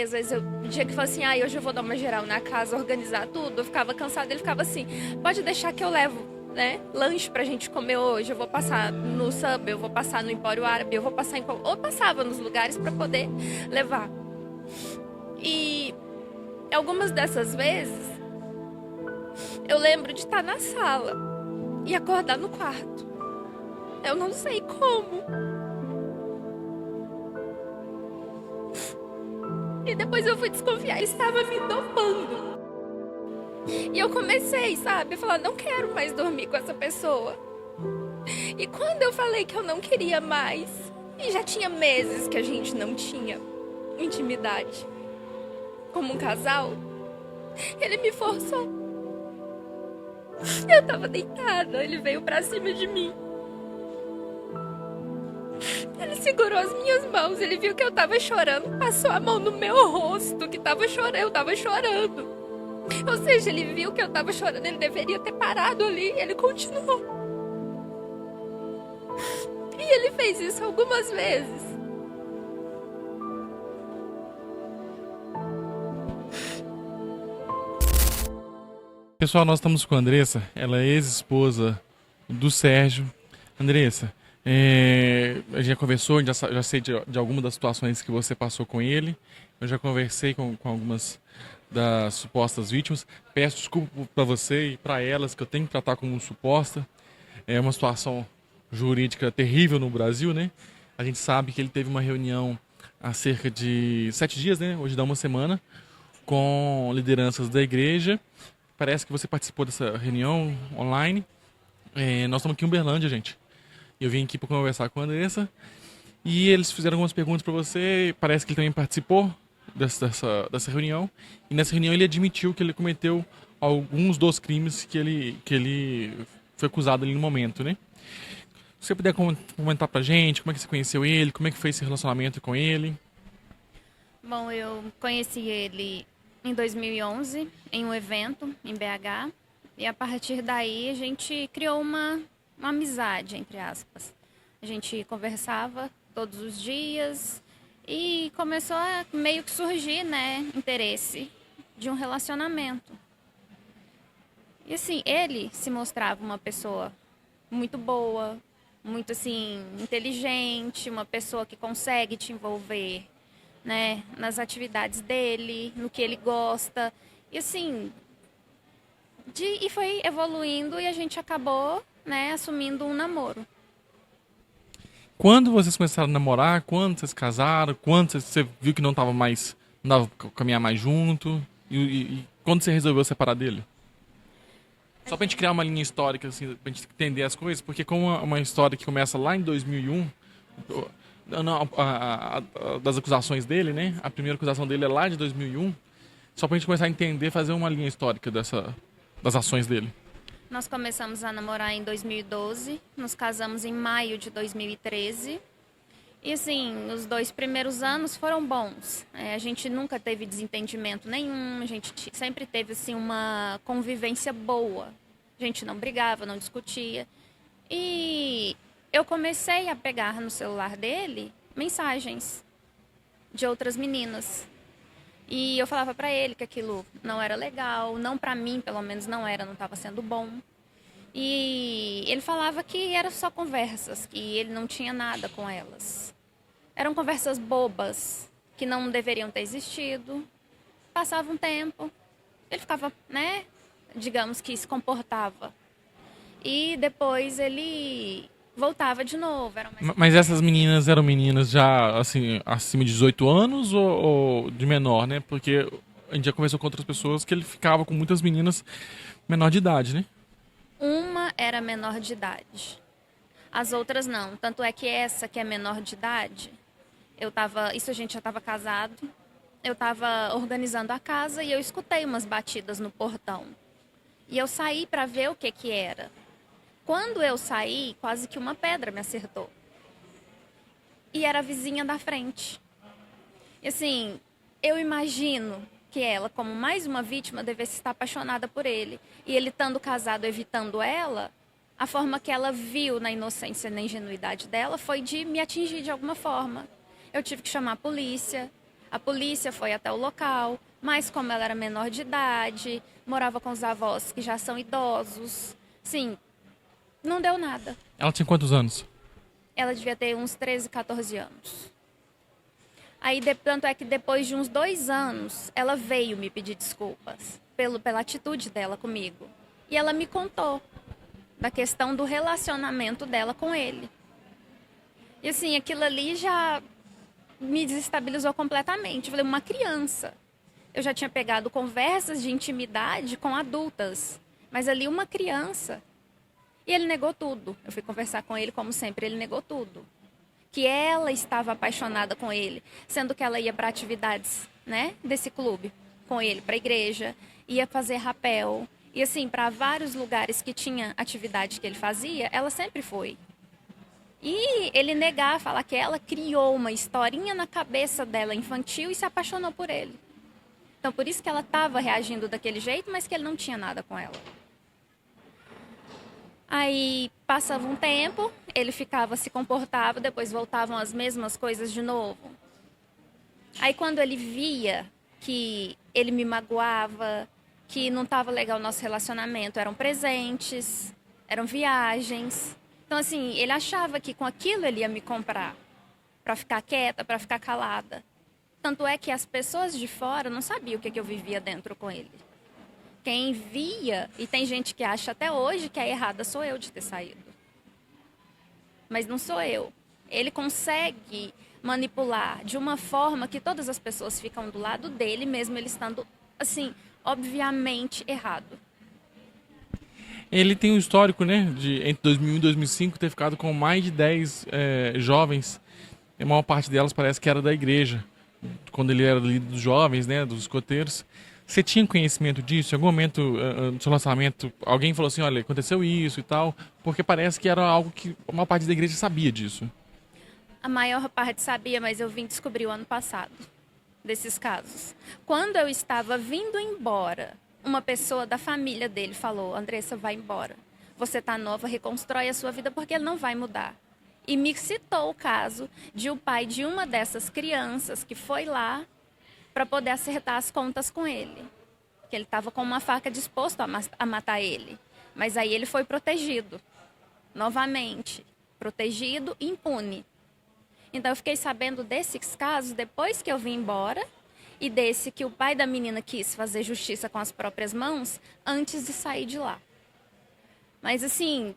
Às vezes eu tinha que falar assim, hoje eu vou dar uma geral na casa, organizar tudo. Eu ficava cansada, ele ficava assim, pode deixar que eu levo, né, lanche pra gente comer hoje. Eu vou passar no Subway, eu vou passar no Empório Árabe, eu vou passar ou passava nos lugares pra poder levar. E algumas dessas vezes eu lembro de estar na sala e acordar no quarto. Eu não sei como. E depois eu fui desconfiar, ele estava me dopando. E eu comecei, sabe, a falar, não quero mais dormir com essa pessoa. E quando eu falei que eu não queria mais, e já tinha meses que a gente não tinha intimidade como um casal, ele me forçou. Eu tava deitada, ele veio pra cima de mim. Ele segurou as minhas mãos, ele viu que eu tava chorando, passou a mão no meu rosto, que tava chorando, eu tava chorando. Ou seja, ele viu que eu tava chorando, ele deveria ter parado ali, ele continuou. E ele fez isso algumas vezes. Pessoal, nós estamos com a Andressa, ela é ex-esposa do Sérgio. Andressa, a gente já conversou, já sei de algumas das situações que você passou com ele. Eu já conversei com algumas das supostas vítimas. Peço desculpa para você e para elas, que eu tenho que tratar como suposta. É uma situação jurídica terrível no Brasil, né? A gente sabe que ele teve uma reunião há cerca de 7 dias, né? Hoje dá uma semana, com lideranças da igreja. Parece que você participou dessa reunião online. Nós estamos aqui em Uberlândia, gente. Eu vim aqui para conversar com a Andressa. E eles fizeram algumas perguntas para você. Parece que ele também participou dessa reunião. E nessa reunião ele admitiu que ele cometeu alguns dos crimes que ele foi acusado ali no momento, né? Se você puder comentar pra gente como é que você conheceu ele, como é que foi esse relacionamento com ele. Bom, eu conheci ele em 2011, em um evento em BH. E a partir daí a gente criou uma amizade, entre aspas. A gente conversava todos os dias e começou a meio que surgir, né, interesse de um relacionamento. E assim, ele se mostrava uma pessoa muito boa, muito assim, inteligente, uma pessoa que consegue te envolver, né, nas atividades dele, no que ele gosta. E assim, e foi evoluindo e a gente acabou, né, assumindo um namoro. Quando vocês começaram a namorar, quando vocês casaram, quando você viu que não dava pra caminhar mais junto, e quando você resolveu separar dele? Só pra gente criar uma linha histórica, assim, pra gente entender as coisas, porque como uma história que começa lá em 2001, não, das acusações dele, né? A primeira acusação dele é lá de 2001, só pra gente começar a entender, fazer uma linha histórica das ações dele. Nós começamos a namorar em 2012, nos casamos em maio de 2013. E assim, os 2 primeiros anos foram bons. A gente nunca teve desentendimento nenhum, a gente sempre teve assim uma convivência boa. A gente não brigava, não discutia. E eu comecei a pegar no celular dele mensagens de outras meninas. E eu falava pra ele que aquilo não era legal, não pra mim, pelo menos não estava sendo bom. E ele falava que era só conversas, que ele não tinha nada com elas. Eram conversas bobas, que não deveriam ter existido. Passava um tempo, ele ficava, né, digamos que se comportava. E depois ele voltava de novo. Mas essas meninas eram meninas já, assim, acima de 18 anos ou de menor, né? Porque a gente já conversou com outras pessoas que ele ficava com muitas meninas menor de idade, né? Uma era menor de idade. As outras não. Tanto é que essa que é menor de idade, isso a gente já estava casado, eu estava organizando a casa e eu escutei umas batidas no portão. E eu saí para ver o que era. Quando eu saí, quase que uma pedra me acertou. E era a vizinha da frente. E assim, eu imagino que ela, como mais uma vítima, devesse estar apaixonada por ele. E ele, estando casado, evitando ela, a forma que ela viu na inocência e na ingenuidade dela foi de me atingir de alguma forma. Eu tive que chamar a polícia. A polícia foi até o local, mas como ela era menor de idade, morava com os avós que já são idosos, sim, não deu nada. Ela tinha quantos anos? Ela devia ter uns 13, 14 anos. Aí, tanto é que depois de uns 2 anos, ela veio me pedir desculpas pela atitude dela comigo. E ela me contou da questão do relacionamento dela com ele. E assim, aquilo ali já me desestabilizou completamente. Eu falei, uma criança. Eu já tinha pegado conversas de intimidade com adultas, mas ali uma criança. E ele negou tudo. Eu fui conversar com ele, como sempre, ele negou tudo. Que ela estava apaixonada com ele, sendo que ela ia para atividades, né, desse clube com ele, para a igreja, ia fazer rapel, e assim, para vários lugares que tinha atividade que ele fazia, ela sempre foi. E ele negar, falar que ela criou uma historinha na cabeça dela infantil e se apaixonou por ele. Então, por isso que ela estava reagindo daquele jeito, mas que ele não tinha nada com ela. Aí passava um tempo, ele ficava, se comportava, depois voltavam as mesmas coisas de novo. Aí quando ele via que ele me magoava, que não estava legal o nosso relacionamento, eram presentes, eram viagens. Então assim, ele achava que com aquilo ele ia me comprar, para ficar quieta, para ficar calada. Tanto é que as pessoas de fora não sabiam o que eu vivia dentro com ele. Quem via, e tem gente que acha até hoje que a errada sou eu de ter saído. Mas não sou eu. Ele consegue manipular de uma forma que todas as pessoas ficam do lado dele, mesmo ele estando, assim, obviamente errado. Ele tem um histórico, né, de entre 2001 e 2005 ter ficado com mais de 10 jovens. A maior parte delas parece que era da igreja, quando ele era líder dos jovens, né, dos escoteiros. Você tinha conhecimento disso? Em algum momento do seu lançamento, alguém falou assim, olha, aconteceu isso e tal? Porque parece que era algo que a maior parte da igreja sabia disso. A maior parte sabia, mas eu vim descobrir o ano passado desses casos. Quando eu estava vindo embora, uma pessoa da família dele falou, Andressa, vai embora. Você tá nova, reconstrói a sua vida porque ele não vai mudar. E me citou o caso de o pai de uma dessas crianças que foi lá para poder acertar as contas com ele. Que ele estava com uma faca disposto a matar ele. Mas aí ele foi protegido. Novamente. Protegido, impune. Então eu fiquei sabendo desses casos depois que eu vim embora e desse que o pai da menina quis fazer justiça com as próprias mãos antes de sair de lá. Mas assim,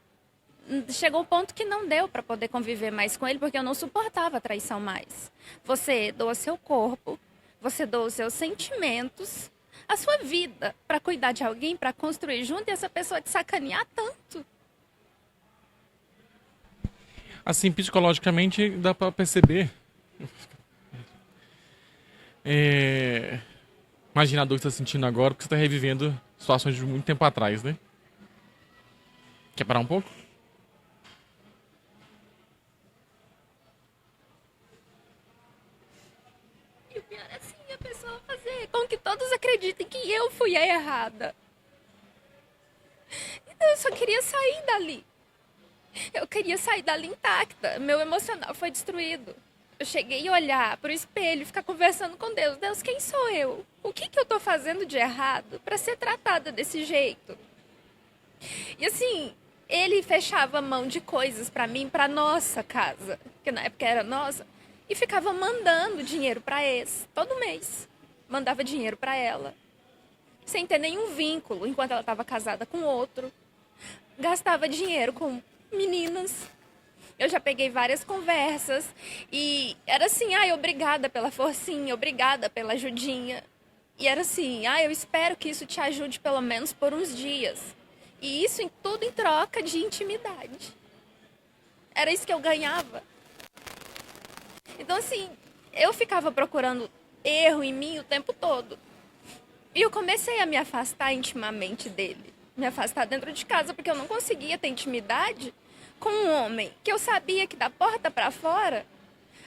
chegou um ponto que não deu para poder conviver mais com ele porque eu não suportava a traição mais. Você doa seu corpo, você doa os seus sentimentos, a sua vida, para cuidar de alguém, para construir junto, e essa pessoa te sacanear tanto. Assim, psicologicamente, dá para perceber. Imagina a dor que você está sentindo agora, porque você está revivendo situações de muito tempo atrás, né? Quer parar um pouco? E o pior é assim, a pessoa fazer com que todos acreditem que eu fui a errada. Então eu só queria sair dali. Eu queria sair dali intacta. Meu emocional foi destruído. Eu cheguei a olhar pro espelho, ficar conversando com Deus. Deus, quem sou eu? O que eu tô fazendo de errado para ser tratada desse jeito? E assim, ele fechava a mão de coisas para mim, para nossa casa, que na época era nossa, e ficava mandando dinheiro para ex, todo mês. Mandava dinheiro para ela, sem ter nenhum vínculo, enquanto ela estava casada com outro. Gastava dinheiro com meninas. Eu já peguei várias conversas e era assim, obrigada pela forcinha, obrigada pela ajudinha. E era assim, eu espero que isso te ajude pelo menos por uns dias. E isso tudo em troca de intimidade. Era isso que eu ganhava. Então assim, eu ficava procurando erro em mim o tempo todo. E eu comecei a me afastar intimamente dele. Me afastar dentro de casa, porque eu não conseguia ter intimidade com um homem que eu sabia que da porta para fora,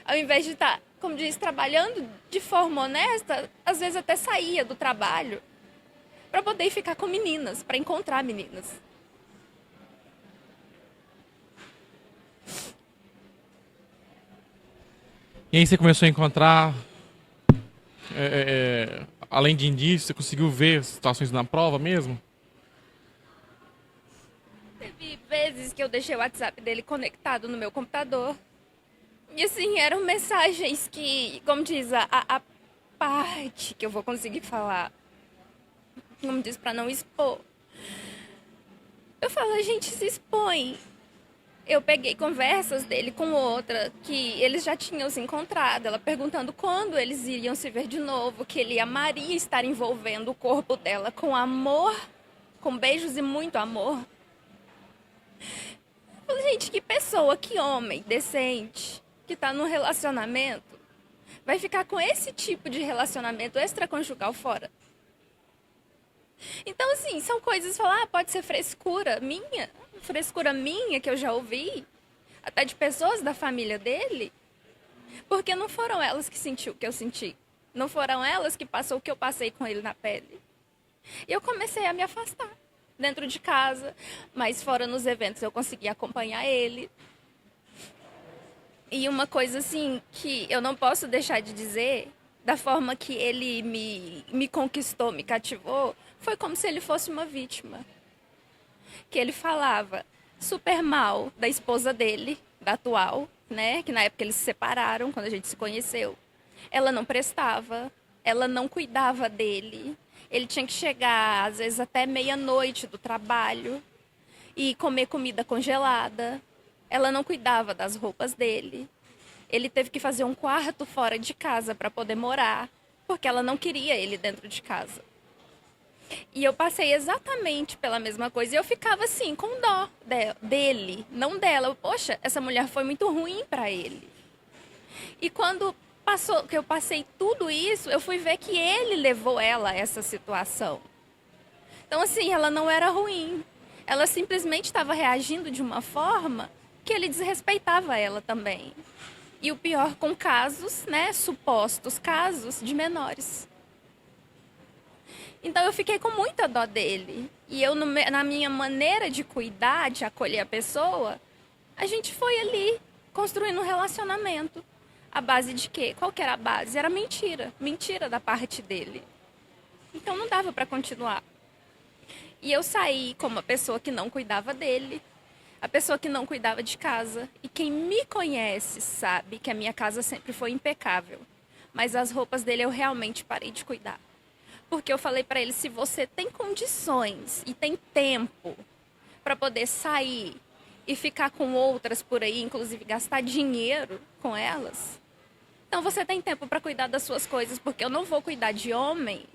ao invés de estar, como diz, trabalhando de forma honesta, às vezes até saía do trabalho para poder ficar com meninas, para encontrar meninas. E aí você começou a encontrar além de indícios, você conseguiu ver situações na prova mesmo? Teve vezes que eu deixei o WhatsApp dele conectado no meu computador. E assim, eram mensagens que, como diz, a parte que eu vou conseguir falar, como diz, pra não expor. Eu falo, a gente se expõe. Eu peguei conversas dele com outra, que eles já tinham se encontrado, ela perguntando quando eles iriam se ver de novo, que ele amaria estar envolvendo o corpo dela com amor, com beijos e muito amor. Eu falei, gente, que pessoa, que homem decente, que tá num relacionamento, vai ficar com esse tipo de relacionamento extraconjugal fora? Então, assim, são coisas, falar, pode ser frescura minha que eu já ouvi, até de pessoas da família dele, porque não foram elas que sentiu o que eu senti. Não foram elas que passou o que eu passei com ele na pele. E eu comecei a me afastar dentro de casa, mas fora nos eventos eu consegui acompanhar ele. E uma coisa assim que eu não posso deixar de dizer, da forma que ele me conquistou, me cativou, foi como se ele fosse uma vítima. Que ele falava super mal da esposa dele, da atual, né? Que na época eles se separaram, quando a gente se conheceu. Ela não prestava, ela não cuidava dele. Ele tinha que chegar, às vezes, até meia-noite do trabalho e comer comida congelada. Ela não cuidava das roupas dele. Ele teve que fazer um quarto fora de casa para poder morar, porque ela não queria ele dentro de casa. E eu passei exatamente pela mesma coisa. E eu ficava assim, com dó dele, não dela. Poxa, essa mulher foi muito ruim para ele. E quando passou, que eu passei tudo isso, eu fui ver que ele levou ela a essa situação. Então, assim, ela não era ruim. Ela simplesmente estava reagindo de uma forma que ele desrespeitava ela também. E o pior, com casos, né, supostos casos de menores. Então eu fiquei com muita dó dele. E eu, na minha maneira de cuidar, de acolher a pessoa, a gente foi ali, construindo um relacionamento. A base de quê? Qual que era a base? Era mentira. Mentira da parte dele. Então não dava para continuar. E eu saí como a pessoa que não cuidava dele, a pessoa que não cuidava de casa. E quem me conhece sabe que a minha casa sempre foi impecável. Mas as roupas dele eu realmente parei de cuidar. Porque eu falei para ele, se você tem condições e tem tempo para poder sair e ficar com outras por aí, inclusive gastar dinheiro com elas, então você tem tempo para cuidar das suas coisas, porque eu não vou cuidar de homem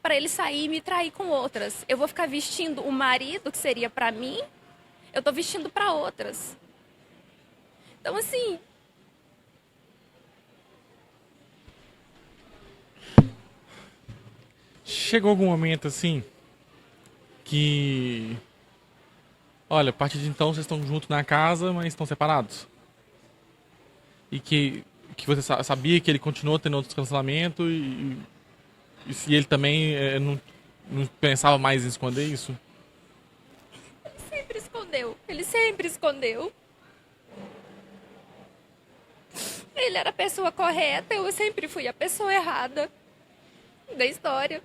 para ele sair e me trair com outras. Eu vou ficar vestindo o marido que seria para mim, eu tô vestindo para outras. Então, assim, chegou algum momento assim que, olha, a partir de então vocês estão juntos na casa, mas estão separados? E que você sabia que ele continuou tendo outros cancelamentos e se ele também não pensava mais em esconder isso? ele sempre escondeu. Ele sempre escondeu. Ele era a pessoa correta, eu sempre fui a pessoa errada da história.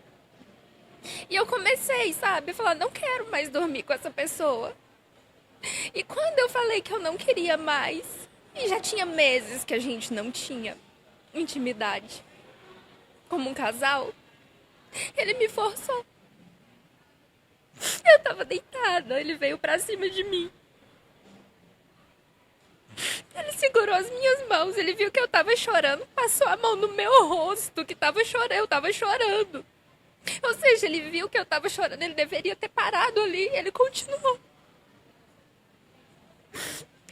E eu comecei, sabe, a falar, não quero mais dormir com essa pessoa. E quando eu falei que eu não queria mais, e já tinha meses que a gente não tinha intimidade como um casal, ele me forçou. Eu tava deitada, ele veio pra cima de mim. Ele segurou as minhas mãos, ele viu que eu tava chorando, passou a mão no meu rosto, que tava chorando, eu tava chorando. Ou seja, ele viu que eu tava chorando, ele deveria ter parado ali, ele continuou.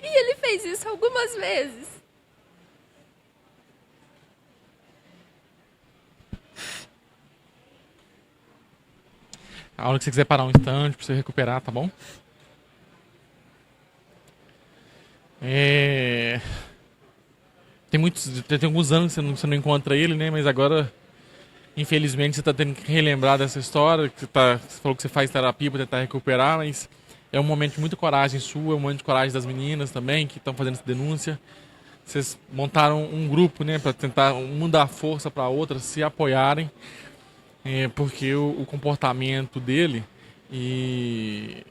E ele fez isso algumas vezes. A hora que você quiser parar um instante pra você recuperar, tá bom? Tem alguns anos que você não encontra ele, né? Mas agora, infelizmente, você tá tendo que relembrar dessa história. Que você falou que você faz terapia pra tentar recuperar, mas é um momento de muita coragem sua, é um momento de coragem das meninas também, que estão fazendo essa denúncia. vocês montaram um grupo, né, para tentar um dar força para outra, se apoiarem, porque o comportamento dele e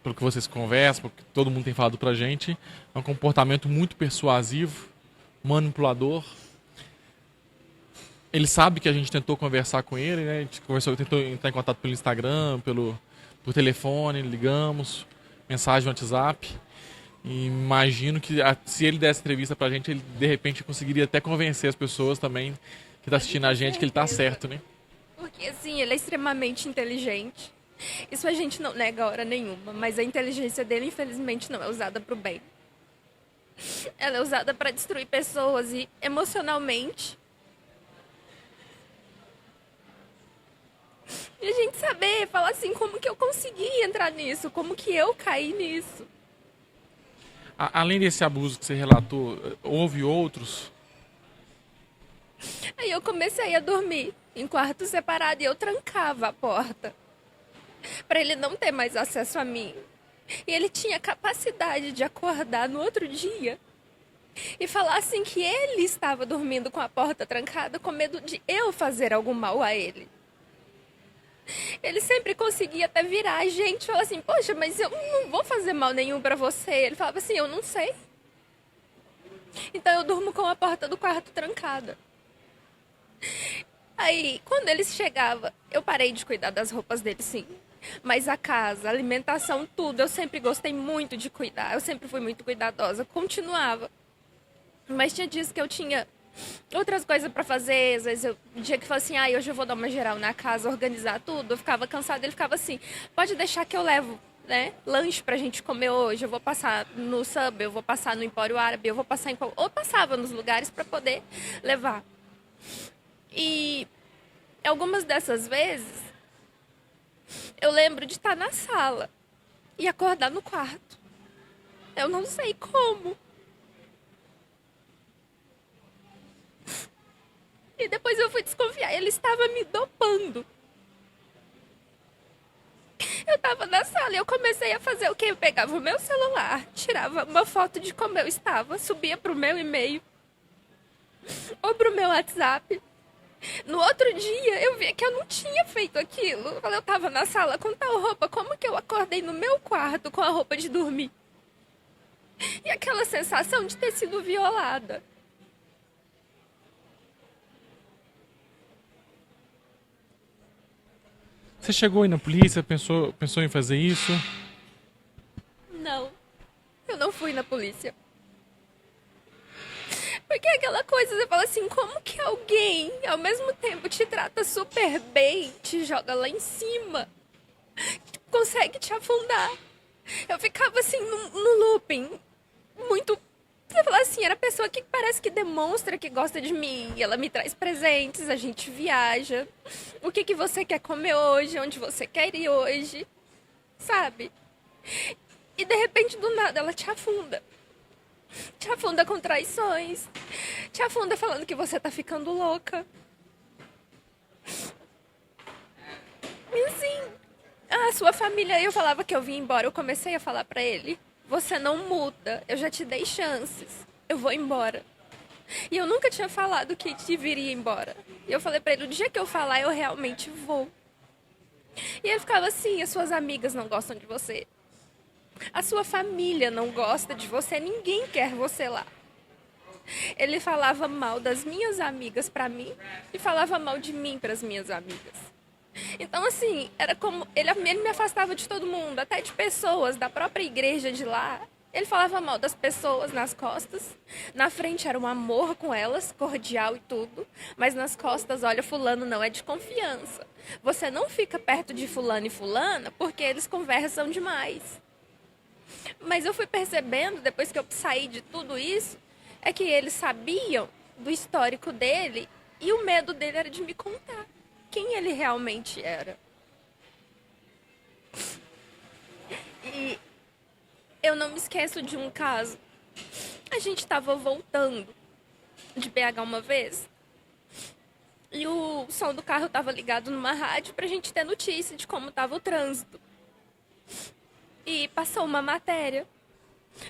pelo que vocês conversam, porque todo mundo tem falado pra gente, é um comportamento muito persuasivo, manipulador. Ele sabe que a gente tentou conversar com ele, né? A gente tentou entrar em contato pelo Instagram, por telefone, ligamos, mensagem no WhatsApp. E imagino que se ele desse entrevista pra gente, ele de repente conseguiria até convencer as pessoas também que tá assistindo a gente que ele tá certo, né? Porque, assim, ele é extremamente inteligente. Isso a gente não nega hora nenhuma, mas a inteligência dele, infelizmente, não é usada pro bem. Ela é usada para destruir pessoas e, emocionalmente, e a gente saber, falar assim, como que eu consegui entrar nisso, como que eu caí nisso. Além desse abuso que você relatou, houve outros? Aí eu comecei a dormir em quarto separado e eu trancava a porta para ele não ter mais acesso a mim. E ele tinha capacidade de acordar no outro dia e falar assim que ele estava dormindo com a porta trancada com medo de eu fazer algum mal a ele. Ele sempre conseguia até virar a gente e falar assim, poxa, mas eu não vou fazer mal nenhum pra você. Ele falava assim, eu não sei. Então eu durmo com a porta do quarto trancada. Aí, quando ele chegava, eu parei de cuidar das roupas dele, sim. Mas a casa, a alimentação, tudo, eu sempre gostei muito de cuidar. Eu sempre fui muito cuidadosa, continuava. Mas tinha dias que eu tinha outras coisas pra fazer. Às vezes, um dia que eu falava assim, hoje eu vou dar uma geral na casa, organizar tudo. Eu ficava cansada, ele ficava assim, pode deixar que eu levo, né, lanche pra gente comer hoje. Eu vou passar no Subway, eu vou passar no Empório Árabe, eu vou passar ou passava nos lugares pra poder levar. E algumas dessas vezes, eu lembro de estar na sala e acordar no quarto. Eu não sei como. E depois eu fui desconfiar. Ele estava me dopando. Eu estava na sala e eu comecei a fazer o quê? Eu pegava o meu celular, tirava uma foto de como eu estava, subia pro meu e-mail ou pro meu WhatsApp. No outro dia, eu vi que eu não tinha feito aquilo. Eu estava na sala com tal roupa, como que eu acordei no meu quarto com a roupa de dormir? E aquela sensação de ter sido violada. Você chegou aí na polícia, pensou em fazer isso? Não, eu não fui na polícia. Porque é aquela coisa, você fala assim, como que alguém, ao mesmo tempo, te trata super bem, te joga lá em cima, consegue te afundar. Eu ficava assim, no looping, muito... Você fala assim, era a pessoa que parece que demonstra que gosta de mim. Ela me traz presentes, a gente viaja. O que você quer comer hoje, onde você quer ir hoje, sabe? E de repente, do nada, ela te afunda. Te afunda com traições. Te afunda falando que você tá ficando louca. E assim, a sua família, eu falava que eu vim embora. Eu comecei a falar pra ele, você não muda, eu já te dei chances, eu vou embora. E eu nunca tinha falado que te viria embora. E eu falei pra ele, o dia que eu falar, eu realmente vou. E ele ficava assim, as suas amigas não gostam de você. A sua família não gosta de você, ninguém quer você lá. Ele falava mal das minhas amigas pra mim e falava mal de mim pras minhas amigas. Então, assim, era como... Ele me afastava de todo mundo, até de pessoas da própria igreja de lá. Ele falava mal das pessoas nas costas. Na frente era um amor com elas, cordial e tudo. Mas nas costas, olha, fulano não é de confiança. Você não fica perto de fulano e fulana porque eles conversam demais. Mas eu fui percebendo, depois que eu saí de tudo isso, é que eles sabiam do histórico dele e o medo dele era de me contar quem ele realmente era. E eu não me esqueço de um caso. A gente estava voltando de BH uma vez e o som do carro estava ligado numa rádio pra gente ter notícia de como estava o trânsito. E passou uma matéria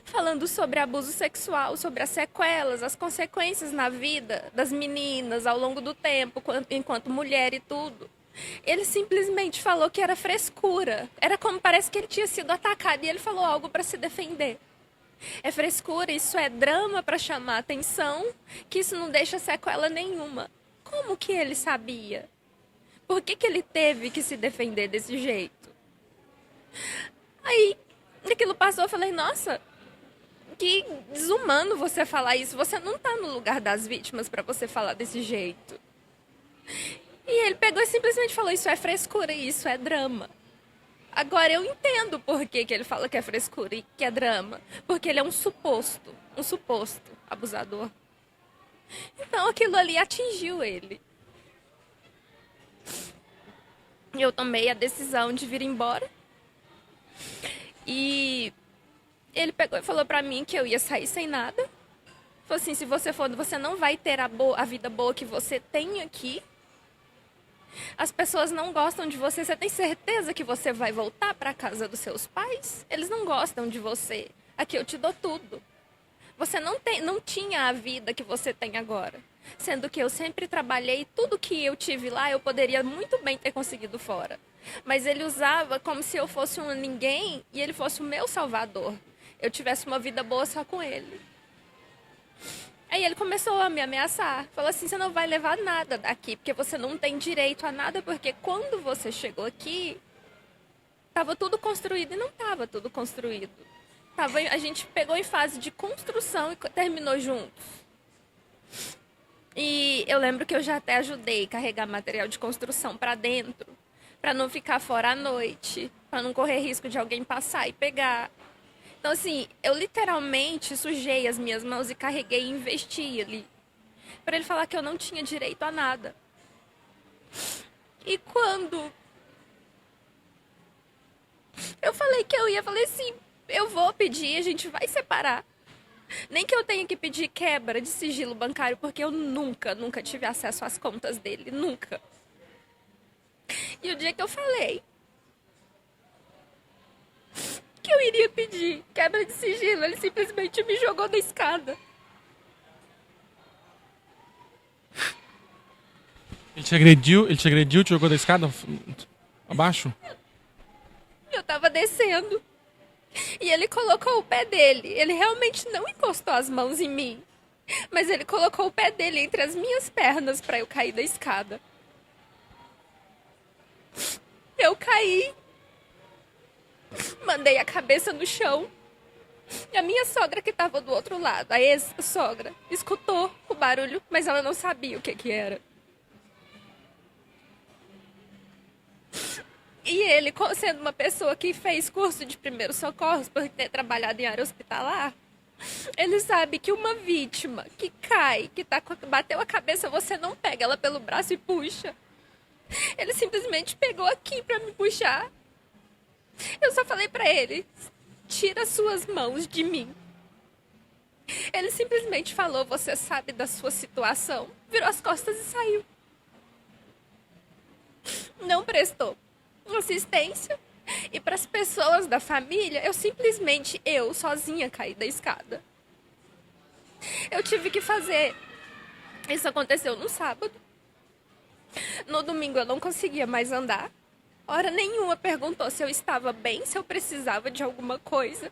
falando sobre abuso sexual, sobre as sequelas, as consequências na vida das meninas ao longo do tempo, enquanto mulher e tudo. Ele simplesmente falou que era frescura. Era como parece que ele tinha sido atacado e ele falou algo para se defender. É frescura, isso é drama para chamar atenção, que isso não deixa sequela nenhuma. Como que ele sabia? Por que ele teve que se defender desse jeito? Aí, aquilo passou, eu falei, nossa, que desumano você falar isso. Você não tá no lugar das vítimas para você falar desse jeito. E ele pegou e simplesmente falou, isso é frescura e isso é drama. Agora eu entendo por que ele fala que é frescura e que é drama. Porque ele é um suposto abusador. Então aquilo ali atingiu ele. Eu tomei a decisão de vir embora. E ele pegou e falou pra mim que eu ia sair sem nada. Falou assim, se você for, você não vai ter a vida boa que você tem aqui. As pessoas não gostam de você. Você tem certeza que você vai voltar para casa dos seus pais? Eles não gostam de você. Aqui eu te dou tudo. Você não tinha a vida que você tem agora. Sendo que eu sempre trabalhei, tudo que eu tive lá eu poderia muito bem ter conseguido fora. Mas ele usava como se eu fosse um ninguém e ele fosse o meu salvador. Eu tivesse uma vida boa só com ele. Aí ele começou a me ameaçar. Falou assim, você não vai levar nada daqui, porque você não tem direito a nada, porque quando você chegou aqui, estava tudo construído e não estava tudo construído. A gente pegou em fase de construção e terminou juntos. E eu lembro que eu já até ajudei a carregar material de construção para dentro, para não ficar fora à noite, para não correr risco de alguém passar e pegar. Então, assim, eu literalmente sujei as minhas mãos e carreguei e investi ali. Para ele falar que eu não tinha direito a nada. E quando eu falei que eu ia, falei assim, eu vou pedir, a gente vai separar. Nem que eu tenha que pedir quebra de sigilo bancário, porque eu nunca tive acesso às contas dele, nunca. E o dia que eu falei que eu iria pedir quebra de sigilo, ele simplesmente me jogou da escada. Ele te agrediu, te jogou da escada abaixo? Eu tava descendo e ele colocou o pé dele. Ele realmente não encostou as mãos em mim, mas ele colocou o pé dele entre as minhas pernas pra eu cair da escada. Eu caí. Mandei a cabeça no chão. E a minha sogra, que estava do outro lado, a ex-sogra, escutou o barulho, mas ela não sabia o que era. E ele, sendo uma pessoa que fez curso de primeiros socorros por ter trabalhado em área hospitalar, ele sabe que uma vítima que cai, bateu a cabeça, você não pega ela pelo braço e puxa. Ele simplesmente pegou aqui pra me puxar. Eu só falei pra ele, tira suas mãos de mim. Ele simplesmente falou, você sabe da sua situação. Virou as costas e saiu. Não prestou assistência. E pras pessoas da família, eu sozinha caí da escada. Eu tive que fazer. Isso aconteceu no sábado. No domingo eu não conseguia mais andar. Hora nenhuma perguntou se eu estava bem, se eu precisava de alguma coisa.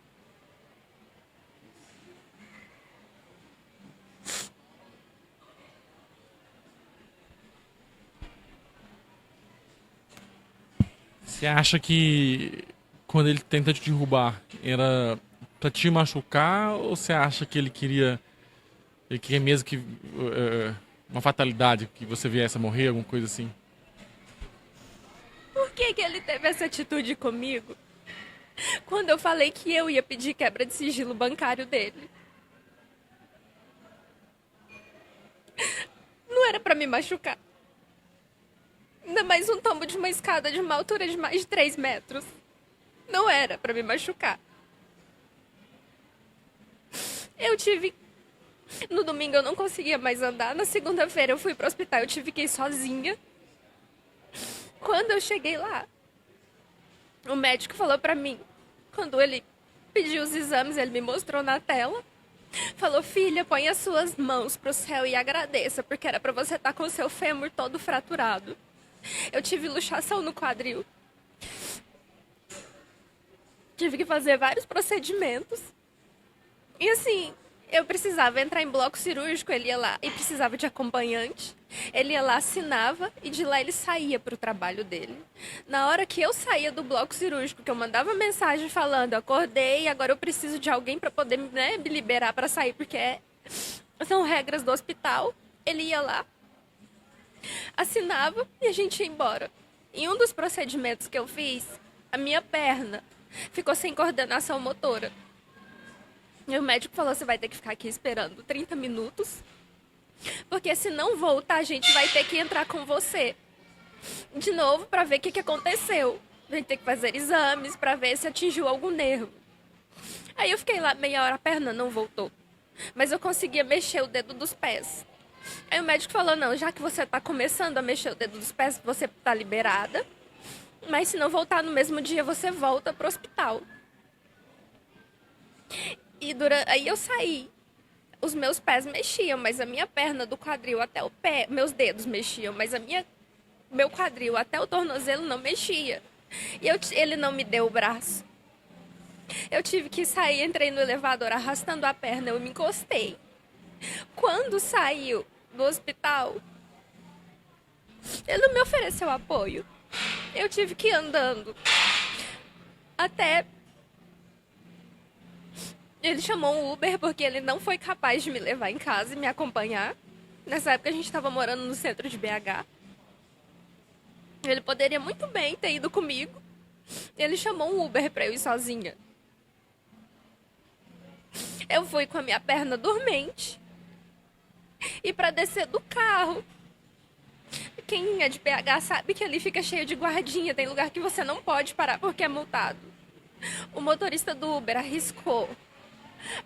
Você acha que quando ele tenta te derrubar era pra te machucar ou você acha que ele queria mesmo que uma fatalidade, que você viesse a morrer, alguma coisa assim? Por que ele teve essa atitude comigo? Quando eu falei que eu ia pedir quebra de sigilo bancário dele. Não era pra me machucar. Ainda mais um tombo de uma escada de uma altura de mais de 3 metros. Não era pra me machucar. No domingo eu não conseguia mais andar. Na segunda-feira eu fui pro hospital, eu tive que ir sozinha. Quando eu cheguei lá, o médico falou pra mim, quando ele pedi os exames, ele me mostrou na tela. Falou, filha, põe as suas mãos pro céu e agradeça, porque era pra você estar com o seu fêmur todo fraturado. Eu tive luxação no quadril. Tive que fazer vários procedimentos. E assim, eu precisava entrar em bloco cirúrgico, ele ia lá e precisava de acompanhante. Ele ia lá, assinava e de lá ele saía pro trabalho dele. Na hora que eu saía do bloco cirúrgico, que eu mandava mensagem falando, acordei, agora eu preciso de alguém para poder, né, me liberar para sair, porque são regras do hospital. Ele ia lá, assinava e a gente ia embora. Em um dos procedimentos que eu fiz, a minha perna ficou sem coordenação motora. E o médico falou, você vai ter que ficar aqui esperando 30 minutos, porque se não voltar, a gente vai ter que entrar com você de novo para ver o que aconteceu. A gente tem que fazer exames para ver se atingiu algum nervo. Aí eu fiquei lá meia hora, a perna não voltou, mas eu conseguia mexer o dedo dos pés. Aí o médico falou, não, já que você tá começando a mexer o dedo dos pés, você tá liberada, mas se não voltar no mesmo dia, você volta pro hospital. E aí eu saí. Os meus pés mexiam, mas a minha perna do quadril até o pé, meus dedos mexiam, mas meu quadril até o tornozelo não mexia. E ele não me deu o braço. Eu tive que sair, entrei no elevador arrastando a perna, eu me encostei. Quando saiu do hospital, ele não me ofereceu apoio. Eu tive que ir andando até... Ele chamou um Uber porque ele não foi capaz de me levar em casa e me acompanhar. Nessa época a gente estava morando no centro de BH. Ele poderia muito bem ter ido comigo. Ele chamou um Uber para eu ir sozinha. Eu fui com a minha perna dormente. E para descer do carro, quem é de BH sabe que ali fica cheio de guardinha. Tem lugar que você não pode parar porque é multado. O motorista do Uber arriscou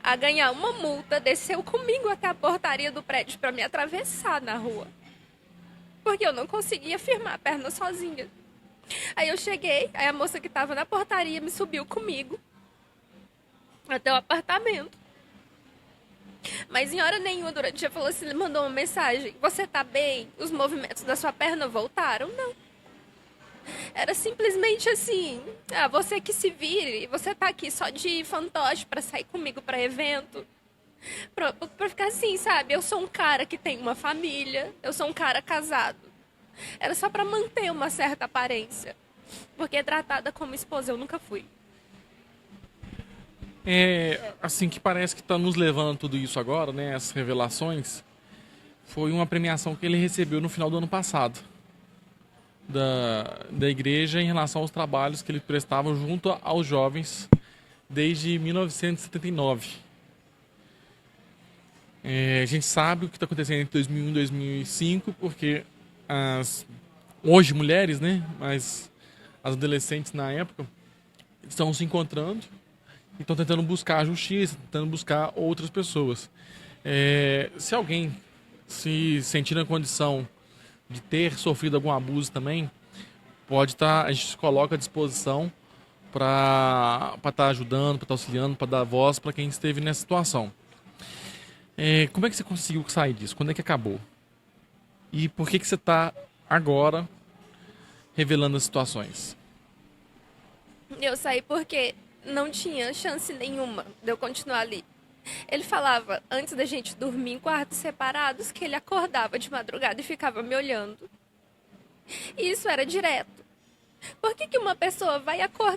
a ganhar uma multa, desceu comigo até a portaria do prédio para me atravessar na rua. Porque eu não conseguia firmar a perna sozinha. Aí eu cheguei, aí a moça que estava na portaria me subiu comigo até o apartamento. Mas em hora nenhuma durante o dia falou assim, ele mandou uma mensagem, você tá bem? Os movimentos da sua perna voltaram? Não. Era simplesmente assim, você que se vire, você tá aqui só de fantoche pra sair comigo pra evento. Pra ficar assim, sabe? Eu sou um cara que tem uma família, eu sou um cara casado. Era só pra manter uma certa aparência. Porque tratada como esposa eu nunca fui. Assim, que parece que tá nos levando tudo isso agora, né? As revelações. Foi uma premiação que ele recebeu no final do ano passado. Da igreja em relação aos trabalhos que ele prestava junto aos jovens desde 1979. A gente sabe o que está acontecendo entre 2001 e 2005, porque hoje mulheres, né, mas as adolescentes na época estão se encontrando e estão tentando buscar a justiça, tentando buscar outras pessoas. Se alguém se sentir na condição de ter sofrido algum abuso também, a gente se coloca à disposição para estar ajudando, para estar auxiliando, para dar voz para quem esteve nessa situação. Como é que você conseguiu sair disso? Quando é que acabou? E por que você está agora revelando as situações? Eu saí porque não tinha chance nenhuma de eu continuar ali. Ele falava, antes da gente dormir em quartos separados, que ele acordava de madrugada e ficava me olhando. E isso era direto. Por que uma pessoa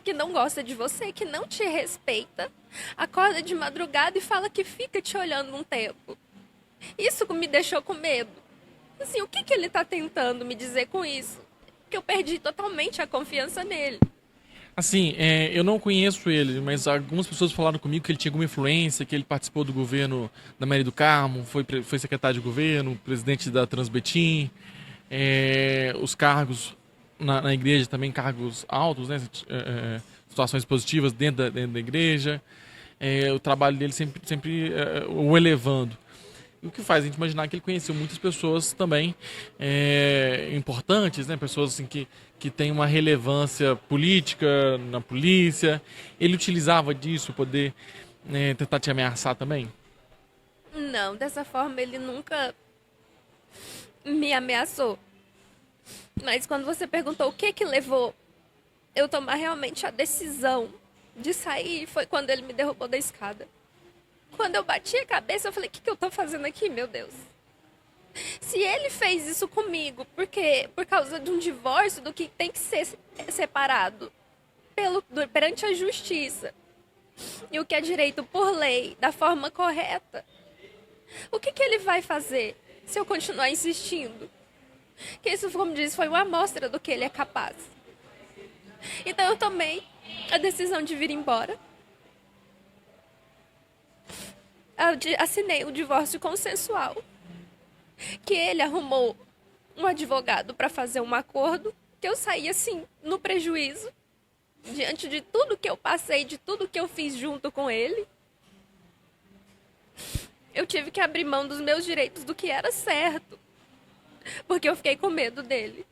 que não gosta de você, que não te respeita, acorda de madrugada e fala que fica te olhando um tempo? Isso me deixou com medo. Assim, o que ele tá tentando me dizer com isso? Que eu perdi totalmente a confiança nele. Assim, eu não conheço ele, mas algumas pessoas falaram comigo que ele tinha alguma influência, que ele participou do governo da Maria do Carmo, foi secretário de governo, presidente da Transbetim, os cargos na igreja também, cargos altos, né, situações positivas dentro da igreja, o trabalho dele sempre o elevando. o que faz a gente imaginar que ele conheceu muitas pessoas também importantes, né? Pessoas assim, que têm uma relevância política na polícia. Ele utilizava disso para poder tentar te ameaçar também? Não, dessa forma ele nunca me ameaçou. Mas quando você perguntou o que que levou eu tomar realmente a decisão de sair, foi quando ele me derrubou da escada. Quando eu bati a cabeça, eu falei, o que que eu tô fazendo aqui, meu Deus? Se ele fez isso comigo, por causa de um divórcio, do que tem que ser separado perante a justiça, e o que é direito por lei, da forma correta, o que que ele vai fazer se eu continuar insistindo? Que isso, como diz, foi uma amostra do que ele é capaz. Então eu tomei a decisão de vir embora. Assinei o divórcio consensual, que ele arrumou um advogado para fazer um acordo, que eu saí assim, no prejuízo, diante de tudo que eu passei, de tudo que eu fiz junto com ele. Eu tive que abrir mão dos meus direitos, do que era certo, porque eu fiquei com medo dele.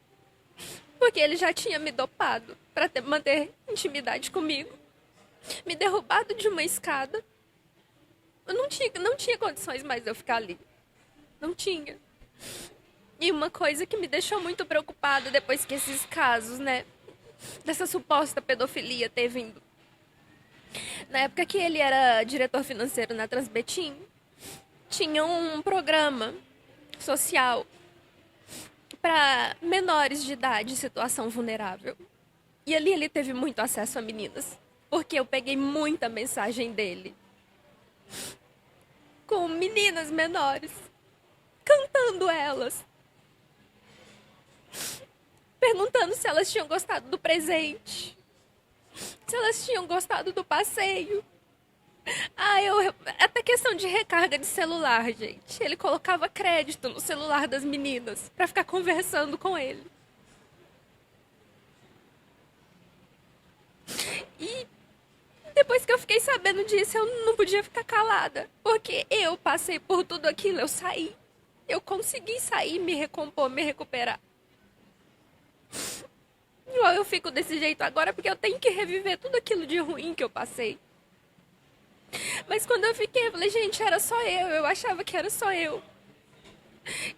Porque ele já tinha me dopado para manter intimidade comigo, me derrubado de uma escada. Eu não tinha condições mais de eu ficar ali. Não tinha. E uma coisa que me deixou muito preocupada depois que esses casos, né, dessa suposta pedofilia ter vindo. Na época que ele era diretor financeiro na Transbetim, tinha um programa social para menores de idade em situação vulnerável. E ali ele teve muito acesso a meninas, porque eu peguei muita mensagem dele com meninas menores, cantando elas, perguntando se elas tinham gostado do presente, se elas tinham gostado do passeio. Até questão de recarga de celular, gente. Ele colocava crédito no celular das meninas pra ficar conversando com ele. E depois que eu fiquei sabendo disso, eu não podia ficar calada. Porque eu passei por tudo aquilo, eu saí. Eu consegui sair, me recompor, me recuperar. Eu fico desse jeito agora porque eu tenho que reviver tudo aquilo de ruim que eu passei. Mas quando eu fiquei, eu falei, gente, era só eu achava que era só eu.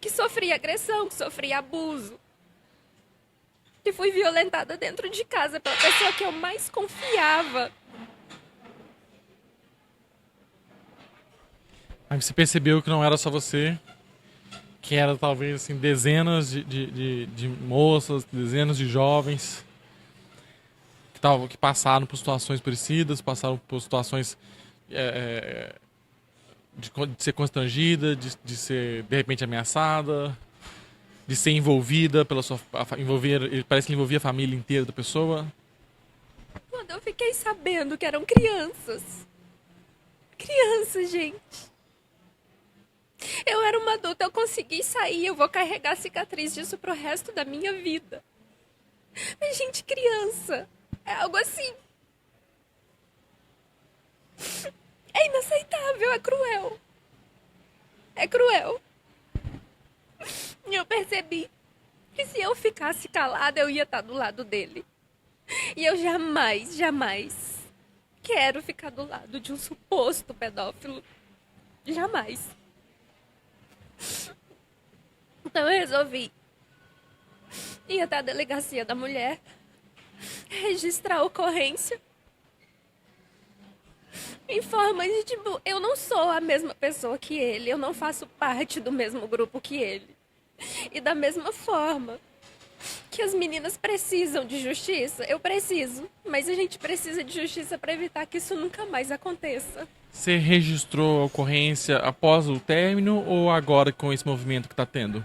Que sofria agressão, que sofria abuso. Que fui violentada dentro de casa pela pessoa que eu mais confiava. Aí você percebeu que não era só você, que era talvez assim, dezenas de moças, dezenas de jovens que passaram por situações parecidas, passaram por situações de ser constrangida, de ser de repente ameaçada, de ser envolvida pela sua parece que envolvia a família inteira da pessoa. Quando eu fiquei sabendo que eram crianças, gente, eu era uma adulta, eu consegui sair, eu vou carregar a cicatriz disso pro resto da minha vida. Mas, gente, criança, é algo assim. É inaceitável, é cruel. É cruel. E eu percebi que se eu ficasse calada, eu ia estar do lado dele. E eu jamais quero ficar do lado de um suposto pedófilo. Jamais. Então eu resolvi ir até a delegacia da mulher, registrar a ocorrência, em forma de, tipo, eu não sou a mesma pessoa que ele, eu não faço parte do mesmo grupo que ele. E da mesma forma que as meninas precisam de justiça, eu preciso, mas a gente precisa de justiça para evitar que isso nunca mais aconteça. Você registrou a ocorrência após o término ou agora com esse movimento que está tendo?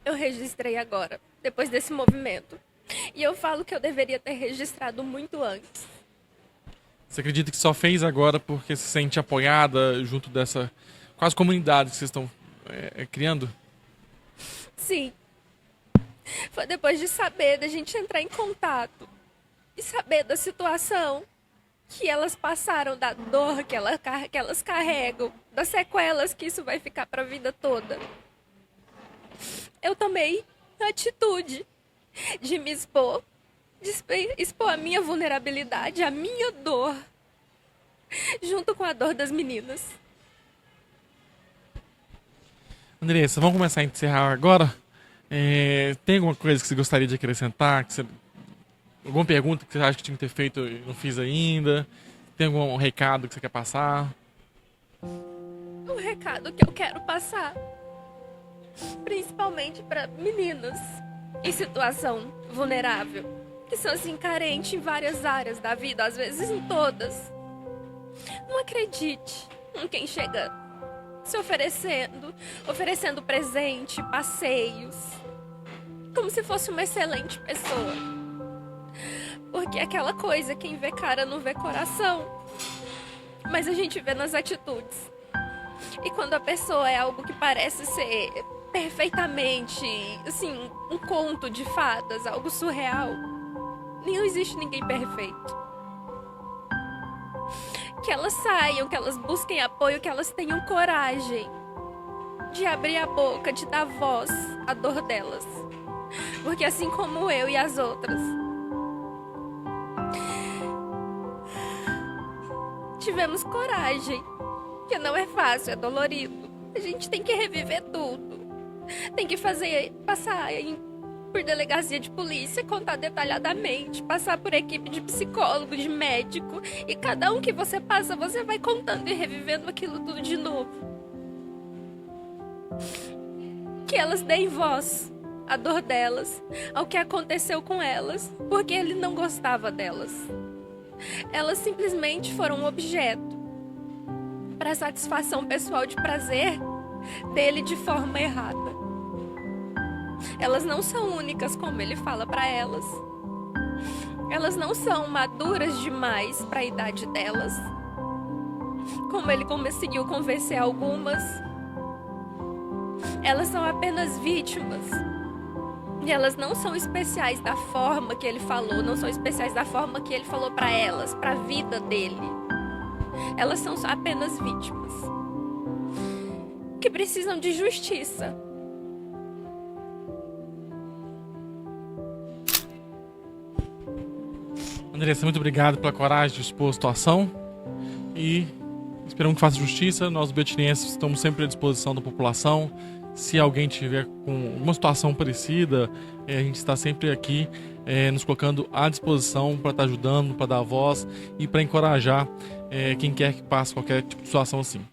Eu registrei agora, depois desse movimento. E eu falo que eu deveria ter registrado muito antes. Você acredita que só fez agora porque se sente apoiada junto dessa quase comunidade que vocês estão criando? Sim. Foi depois de saber, da gente entrar em contato e saber da situação, que elas passaram, da dor que elas carregam, das sequelas que isso vai ficar para a vida toda. Eu tomei a atitude de me expor, expor a minha vulnerabilidade, a minha dor, junto com a dor das meninas. Andressa, vamos começar a encerrar agora. Tem alguma coisa que você gostaria de acrescentar? Alguma pergunta que você acha que tinha que ter feito e não fiz ainda? Tem algum recado que você quer passar? Um recado que eu quero passar, principalmente para meninas em situação vulnerável, que são assim carentes em várias áreas da vida, às vezes em todas. Não acredite em quem chega se oferecendo presente, passeios, como se fosse uma excelente pessoa. Porque é aquela coisa, quem vê cara não vê coração, mas a gente vê nas atitudes. E quando a pessoa é algo que parece ser perfeitamente, assim, um conto de fadas, algo surreal, não existe ninguém perfeito. Que elas saiam, que elas busquem apoio, que elas tenham coragem de abrir a boca, de dar voz à dor delas. Porque assim como eu e as outras, tivemos coragem, que não é fácil, é dolorido. A gente tem que reviver tudo. Tem que passar por delegacia de polícia, contar detalhadamente, passar por equipe de psicólogo, de médico, e cada um que você passa, você vai contando e revivendo aquilo tudo de novo. Que elas deem voz à dor delas, ao que aconteceu com elas, porque ele não gostava delas. Elas simplesmente foram um objeto para satisfação pessoal de prazer dele de forma errada. Elas não são únicas, como ele fala para elas. Elas não são maduras demais para a idade delas, como ele conseguiu convencer algumas. Elas são apenas vítimas. E elas não são especiais da forma que ele falou, não são especiais da forma que ele falou para elas, para a vida dele. Elas são apenas vítimas que precisam de justiça. Andressa, muito obrigado pela coragem de expor a situação e esperamos que faça justiça. Nós, betinienses, estamos sempre à disposição da população. Se alguém tiver com alguma situação parecida, a gente está sempre aqui nos colocando à disposição para estar ajudando, para dar voz e para encorajar quem quer que passe qualquer tipo de situação assim.